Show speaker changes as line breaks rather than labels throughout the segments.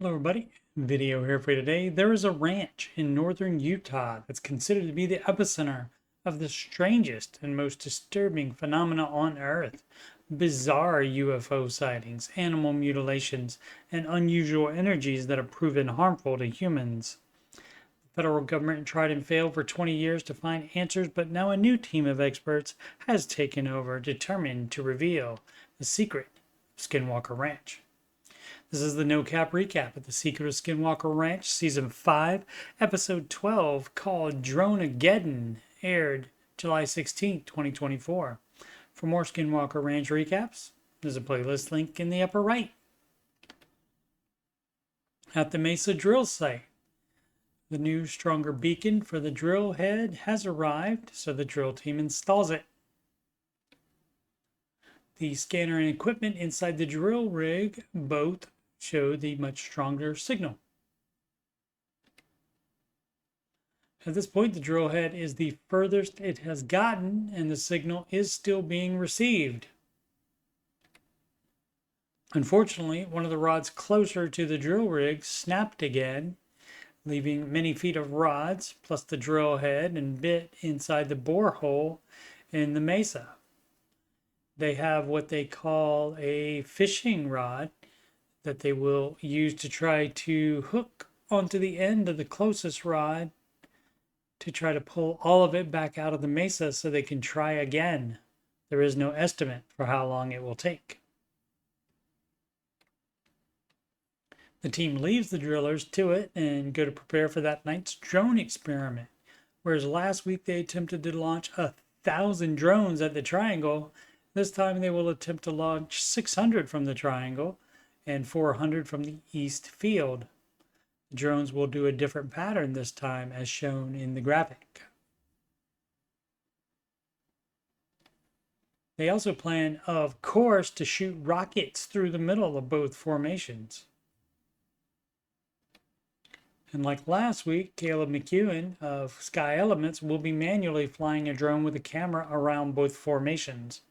Hello everybody, video here for you today. There is a ranch in northern Utah that's considered to be the epicenter of the strangest and most disturbing phenomena on Earth. Bizarre UFO sightings, animal mutilations, and unusual energies that have proven harmful to humans. The federal government tried and failed for 20 years to find answers, but now a new team of experts has taken over, determined to reveal the secret of Skinwalker Ranch. This is the No Cap recap of The Secret of Skinwalker Ranch, Season 5, Episode 12, called Drone-AGEDDON, aired July 16, 2024. For more Skinwalker Ranch recaps, there's a playlist link in the upper right. At the Mesa drill site, the new, stronger beacon for the drill head has arrived, so the drill team installs it. The scanner and equipment inside the drill rig both show the much stronger signal. At this point, the drill head is the furthest it has gotten, and the signal is still being received. Unfortunately, one of the rods closer to the drill rig snapped again, leaving many feet of rods, plus the drill head and bit inside the borehole in the mesa. They have what they call a fishing rod that they will use to try to hook onto the end of the closest rod to try to pull all of it back out of the mesa so they can try again. There is no estimate for how long it will take. The team leaves the drillers to it and go to prepare for that night's drone experiment. Whereas last week they attempted to launch 1,000 drones at the triangle, this time they will attempt to launch 600 from the triangle and 400 from the east field. The drones will do a different pattern this time, as shown in the graphic. They also plan, of course, to shoot rockets through the middle of both formations. And like last week, Caleb McEwen of Sky Elements will be manually flying a drone with a camera around both formations.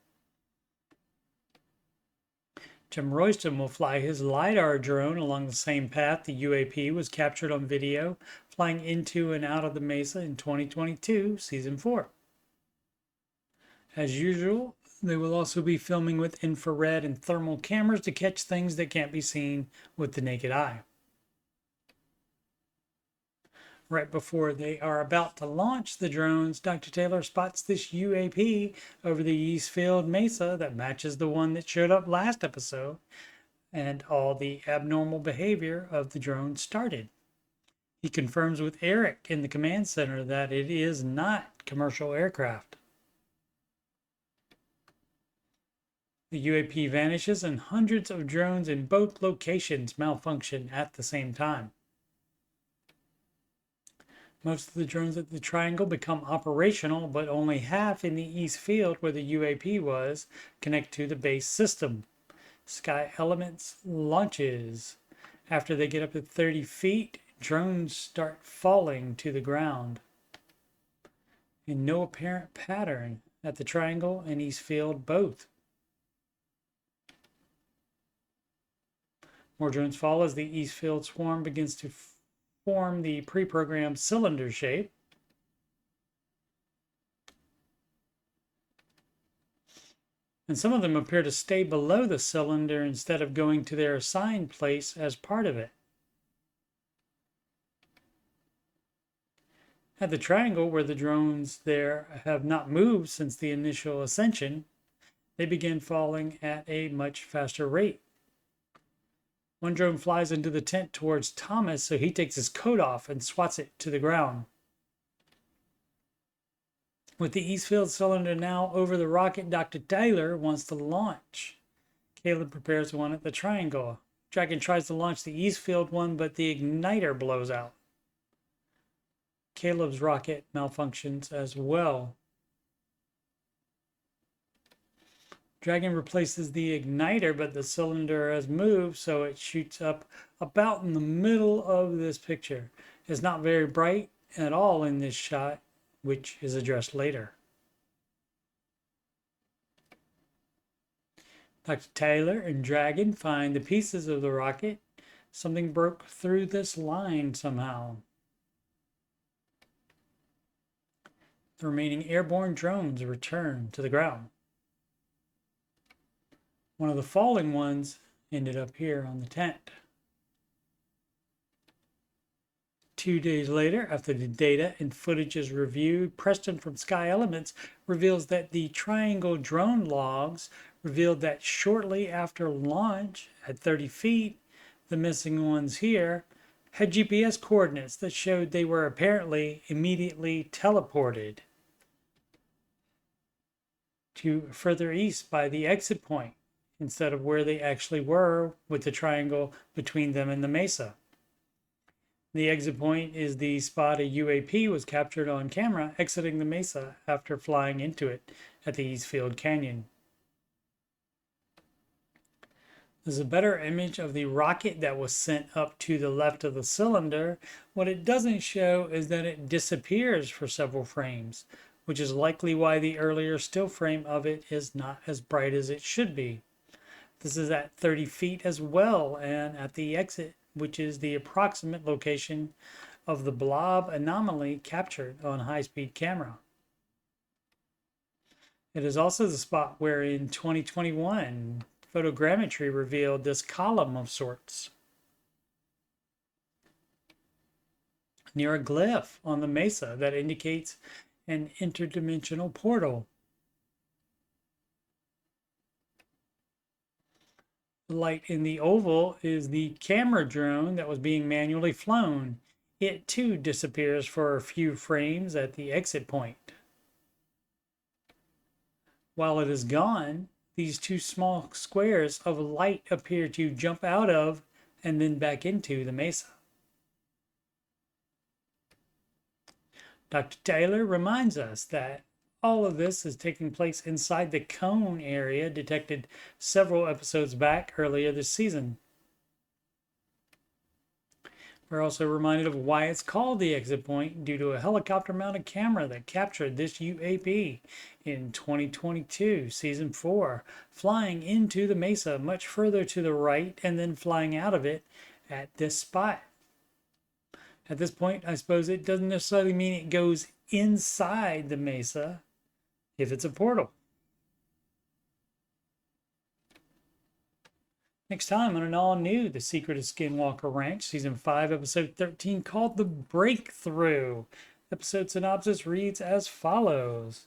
Jim Royston will fly his LiDAR drone along the same path the UAP was captured on video, flying into and out of the mesa in 2022, Season 4. As usual, they will also be filming with infrared and thermal cameras to catch things that can't be seen with the naked eye. Right before they are about to launch the drones, Dr. Taylor spots this UAP over the Eastfield Mesa that matches the one that showed up last episode, and all the abnormal behavior of the drone started. He confirms with Eric in the command center that it is not commercial aircraft. The UAP vanishes and hundreds of drones in both locations malfunction at the same time. Most of the drones at the triangle become operational, but only half in the east field where the UAP was connect to the base system. Sky Elements launches. After they get up to 30 feet, drones start falling to the ground in no apparent pattern at the triangle and east field both. More drones fall as the east field swarm begins to form the pre-programmed cylinder shape. And some of them appear to stay below the cylinder instead of going to their assigned place as part of it. At the triangle, where the drones there have not moved since the initial ascension, they begin falling at a much faster rate. One drone flies into the tent towards Thomas, so he takes his coat off and swats it to the ground. With the Eastfield cylinder now over the rocket, Dr. Taylor wants to launch. Caleb prepares one at the triangle. Dragon tries to launch the Eastfield one, but the igniter blows out. Caleb's rocket malfunctions as well. Dragon replaces the igniter, but the cylinder has moved, so it shoots up about in the middle of this picture. It's not very bright at all in this shot, which is addressed later. Dr. Taylor and Dragon find the pieces of the rocket Something broke through this line somehow. The remaining airborne drones returned to the ground. One of the falling ones ended up here on the tent. 2 days later, after the data and footage is reviewed, Preston from Sky Elements reveals that the triangle drone logs revealed that shortly after launch at 30 feet, the missing ones here had GPS coordinates that showed they were apparently immediately teleported to further east by the exit point instead of where they actually were with the triangle between them and the mesa. The exit point is the spot a UAP was captured on camera exiting the mesa after flying into it at the Eastfield Canyon. There's a better image of the rocket that was sent up to the left of the cylinder. What it doesn't show is that it disappears for several frames, which is likely why the earlier still frame of it is not as bright as it should be. This is at 30 feet as well, and at the exit, which is the approximate location of the blob anomaly captured on high-speed camera. It is also the spot where in 2021, photogrammetry revealed this column of sorts near a glyph on the mesa that indicates an interdimensional portal. The light in the oval is the camera drone that was being manually flown. It too disappears for a few frames at the exit point. While it is gone, these two small squares of light appear to jump out of and then back into the mesa. Dr. Taylor reminds us that all of this is taking place inside the cone area detected several episodes back earlier this season. We're also reminded of why it's called the exit point due to a helicopter-mounted camera that captured this UAP in 2022, Season 4, flying into the mesa much further to the right and then flying out of it at this spot. At this point, I suppose it doesn't necessarily mean it goes inside the mesa if it's a portal. Next time on an all-new The Secret of Skinwalker Ranch, Season 5, Episode 13, called The Breakthrough. Episode synopsis reads as follows.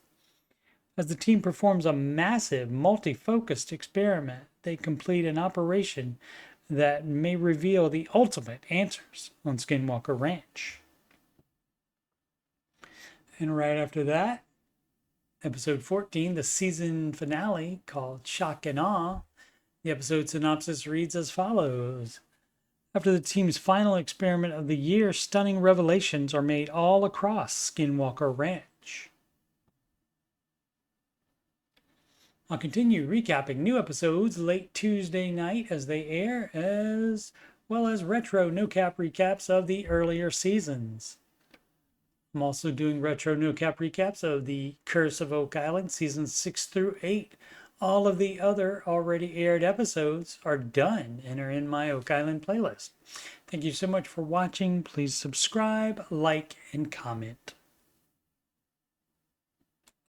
As the team performs a massive, multi-focused experiment, they complete an operation that may reveal the ultimate answers on Skinwalker Ranch. And right after that, Episode 14, the season finale, called Shock and Awe. The episode synopsis reads as follows. After the team's final experiment of the year, stunning revelations are made all across Skinwalker Ranch. I'll continue recapping new episodes late Tuesday night as they air, as well as retro no-cap recaps of the earlier seasons. I'm also doing retro no-cap recaps of the Curse of Oak Island, seasons 6 through 8. All of the other already aired episodes are done and are in my Oak Island playlist. Thank you so much for watching. Please subscribe, like, and comment.